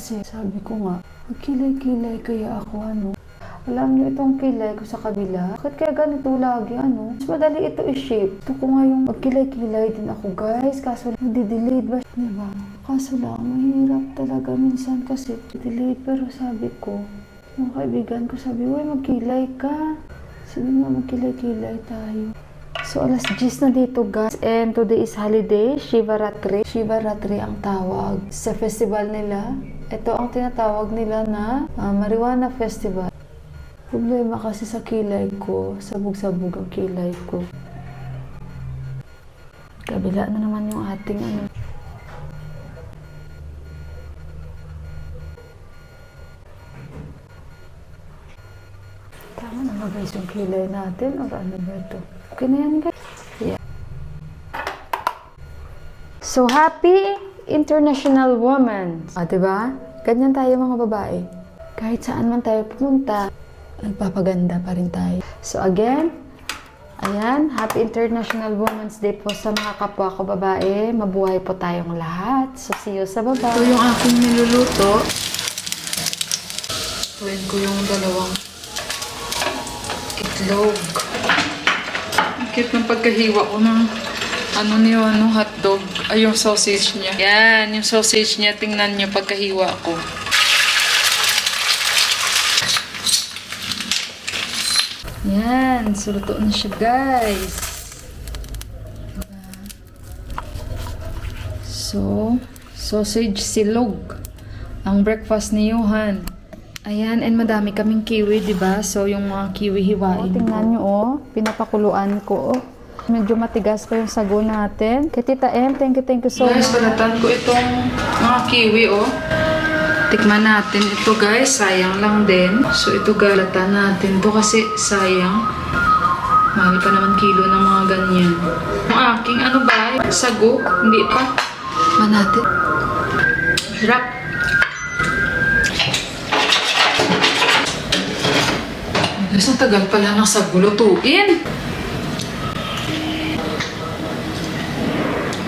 Kasi sabi ko nga, magkilay-kilay kaya ako Alam niyo itong kilay ko sa kabila? Bakit kaya ganito lagi Mas madali ito i-shape. Gusto ko nga yung magkilay-kilay din ako guys. Kaso nadi-delayed ba? Diba? Kaso lang, mahirap talaga minsan kasi delayed. Pero sabi ko, mga kaibigan ko sabi, uy magkilay ka. Sabi nga magkilay-kilay tayo. So alas 10 na dito guys. And today is holiday, Shivaratri. Shivaratri ang tawag sa festival nila. Ito ang tinatawag nila na Marijuana Festival. Problema kasi sa kilay ko, sabog-sabog ang kilay ko. Kabila na naman yung ating Tama na ba guys yung kilay natin? O ano ba ito? Okay na yan guys. Yeah. So happy International Women's. Diba? Ganyan tayo mga babae. Kahit saan man tayo pumunta, nagpapaganda pa rin tayo. So again, ayan, Happy International Women's Day po sa mga kapwa ko babae. Mabuhay po tayong lahat. So see you sa baba. Ito yung aking niluluto. Tuwin ko yung dalawang itlog. Ang cute ng pagkahiwa ko ng hotdog. Ay, yung sausage niya. Yan, yung sausage niya. Tingnan niyo pagkahiwa ko. Yan, suluto na siya guys. So, sausage silog. Ang breakfast ni Johan. Ayan, and madami kaming kiwi, diba? So, yung mga kiwi hiwain. Tingnan nyo, pinapakuluan ko. Medyo matigas pa yung sago natin. Kay Tita M, thank you so much. Guys, balatan ko itong mga kiwi, Tikman natin ito guys, sayang lang din. So ito galatan natin to kasi sayang. Mahal pa naman kilo ng mga ganyan. Ang aking sago, hindi pa. Tikman natin. Hirap. Guys, ang tagal pala ng sago lutuin.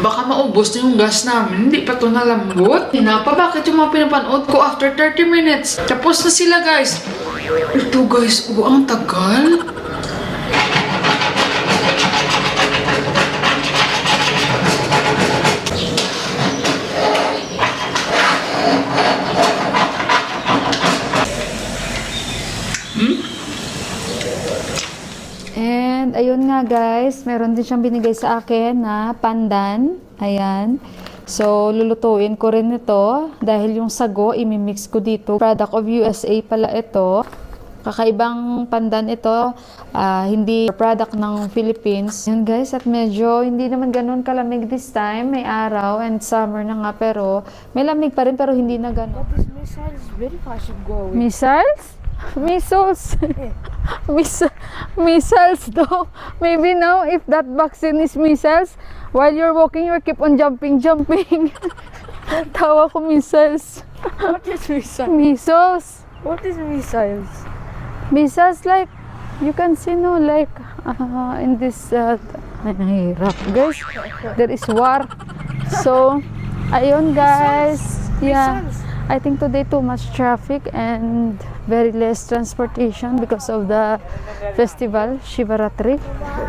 Baka maubos na yung gas namin. Hindi pa ito nalambot. Hinapa, bakit yung mga pinapanood ko after 30 minutes? Tapos na sila, guys. Ito, guys. Ang tagal. And ayun nga guys, meron din siyang binigay sa akin na pandan. Ayan. So, lulutuin ko rin ito dahil yung sago, imimix ko dito. Product of USA pala ito. Kakaibang pandan ito. Hindi product ng Philippines. Yun guys, at medyo hindi naman ganun kalamig this time. May araw and summer na nga pero may lamig pa rin pero hindi na ganun. But this missile is very fast to go away. Missiles? Missiles? Missiles though. Maybe now if that vaccine is missiles, while you're walking you keep on jumping. Tawa ko missiles. What is missile? Missiles. What is missiles? Missiles like you can see like in this hirap guys. There is war. So ayun guys. Yeah. I think today too much traffic and very less transportation because of the festival, Shivaratri.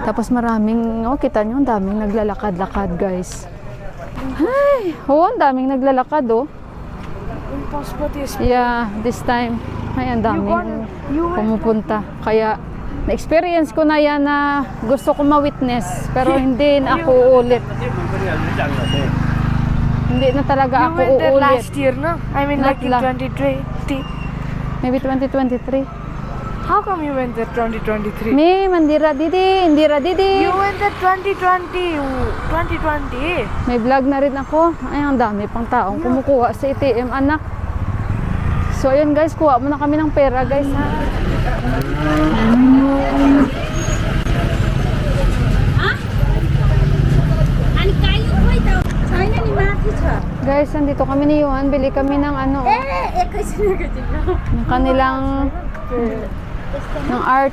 Tapos maraming, kita nyo, ang daming naglalakad-lakad guys. Ay, ang daming naglalakad Yeah, this time, ay, ang daming pumupunta. Kaya, na-experience ko na yan na gusto ko ma-witness, pero hindi na ako ulit. Hindi na talaga ako uulit. You went there last year, no? I mean like in 2020. Maybe 2023. How come you went there 2023? Me, Indira Didi. You went there 2020. May vlog na rin ako. Ay, ang dami pang taong kumukuha sa ATM, anak. So, ayun guys, kuha muna kami ng pera, guys, ha? Guys, nandito kami ni Johan. Bili kami ng ng kanilang ng art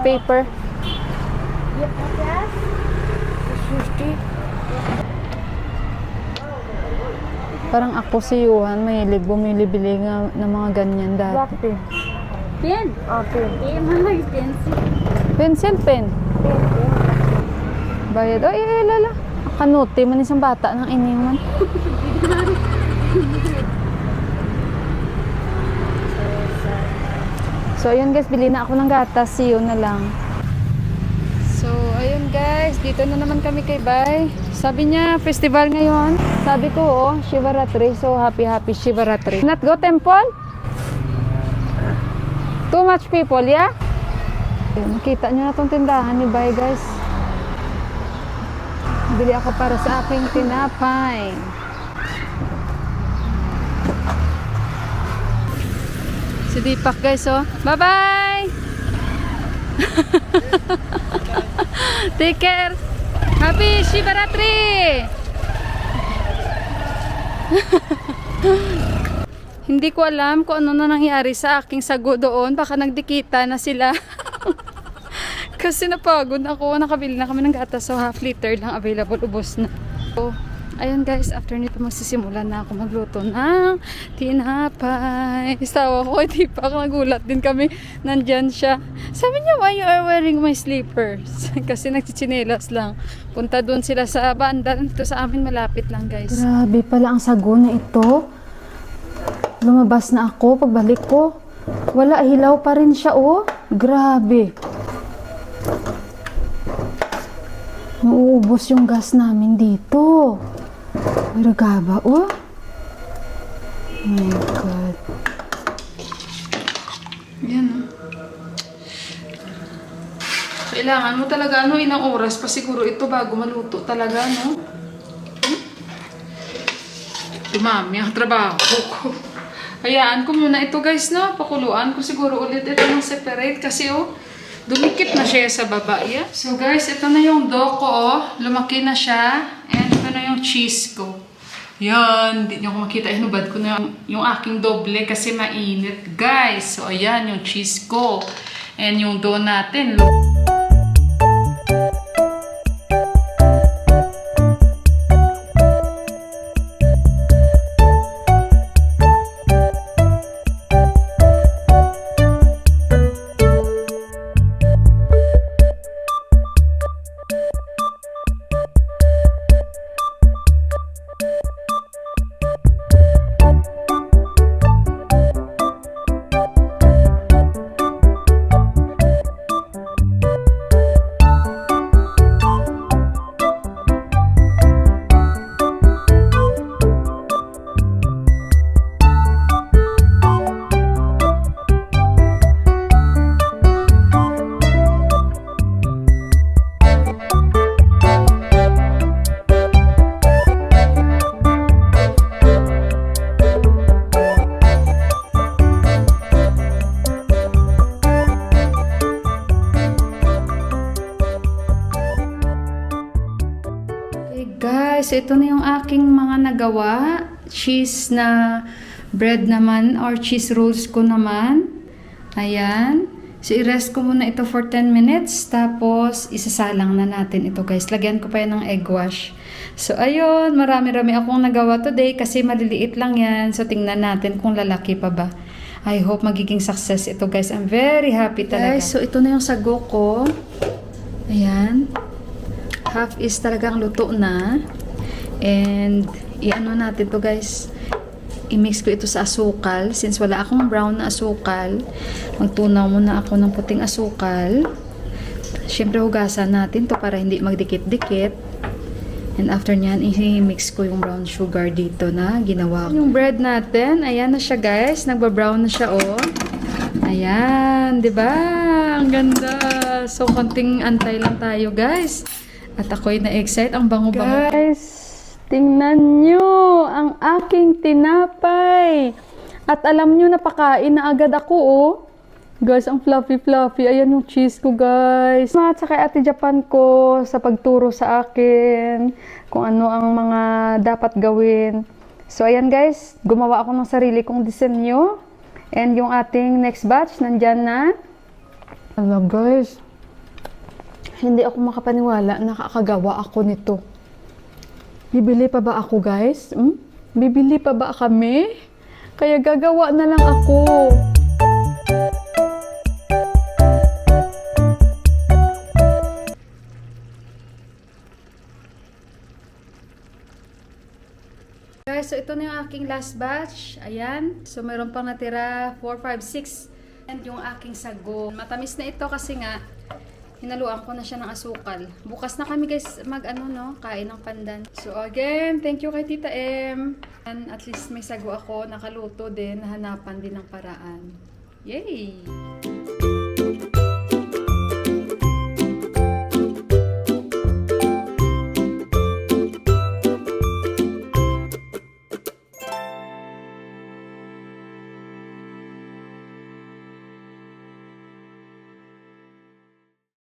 paper. 50. Parang ako si Yuhan, mahilig bumili-bili nga ng mga ganyan dati. Black pen. Pen. Oh, pen. Eh, mahal pencil. Pencil pen. Bayad. Ay, lala. Kanuti man isang bata ng iniwan. So, ayun guys, bili na ako ng gatas. See you na lang. So, ayun guys, dito na naman kami kay Bay. Sabi niya, festival ngayon. Sabi ko, oh, Shivaratri. So, happy Shivaratri. Not go temple? Too much people, yeah? Ayun, nakita niyo na itong tindahan ni Bay, guys. Bili ako para sa aking tinapay. Si Deepak, guys, oh. Bye-bye! Take care! Happy Shivaratri! Hindi ko alam kung ano na nangyari sa aking sago doon. Baka nagdikita na sila. Kasi napagod ako. Nakabili na kami ng gatas. So, half liter lang available. Ubos na. So, ayun guys, after nito magsisimula na ako magluto ng tinapay. Tawa ko, hindi pa ako nagulat din kami. Nandyan siya. Sabi niya, why you are wearing my slippers? Kasi nagchichinelas lang. Punta doon sila sa banda. Dito sa amin malapit lang guys. Grabe pala ang sago na ito. Lumabas na ako pagbalik ko. Wala, hilaw pa rin siya oh. Grabe. Nauubos yung gas namin dito. Maragaba, oh. My God. Yan, oh. Kailangan mo talaga, ilang oras pa siguro ito bago maluto talaga, no? Dumami ang trabaho ko. Hayaan ko muna ito, guys, no? Pakuluan ko siguro ulit ito ng separate kasi, oh, dumikit na siya sa baba, yeah? So guys, ito na yung dough ko, oh. Lumaki na siya. And ito na yung cheese ko. Yan, hindi nyo ko makita. Hinubad ko na yung aking doble kasi mainit, guys. So ayan, yung cheese ko. And yung dough natin. Guys, ito na yung aking mga nagawa. Cheese na bread naman or cheese rolls ko naman. Ayan. So, i-rest ko muna ito for 10 minutes. Tapos, isasalang na natin ito, guys. Lagyan ko pa yan ng egg wash. So, ayun. Marami-rami akong nagawa today kasi maliliit lang yan. So, tingnan natin kung lalaki pa ba. I hope magiging success ito, guys. I'm very happy talaga. Guys, so ito na yung sago ko. Ayan. Half is talagang luto na. And, i-ano natin to, guys. I-mix ko ito sa asukal. Since wala akong brown na asukal, magtunaw muna ako ng puting asukal. Siyempre, hugasan natin to para hindi magdikit-dikit. And after nyan, i-mix ko yung brown sugar dito na ginawa ko. Yung bread natin, ayan na siya, guys. Nagba-brown na siya, oh. Ayan, di ba? Ang ganda. So, konting antay lang tayo, guys. At ako'y na-excite. Ang bango-bango. Guys, tingnan nyo ang aking tinapay. At alam nyo, napakain na agad ako, oh. Guys, ang fluffy-fluffy. Ayan yung cheese ko, guys. At saka Ate Japan ko sa pagturo sa akin kung ano ang mga dapat gawin. So, ayan, guys. Gumawa ako ng sarili kong disenyo. And yung ating next batch, nandyan na. Alam, guys. Hindi ako makapaniwala na nakakagawa ako nito. Bibili pa ba ako, guys? Bibili pa ba kami? Kaya gagawa na lang ako. Guys, so ito na yung aking last batch. Ayan. So, mayroon pang natira 4, 5, 6. And yung aking sago. Matamis na ito kasi nga, hinaluan ko na siya ng asukal. Bukas na kami guys kain ng pandan. So again, thank you kay Tita M. And at least may sago ako, nakaluto din, nahanapan din ng paraan. Yay!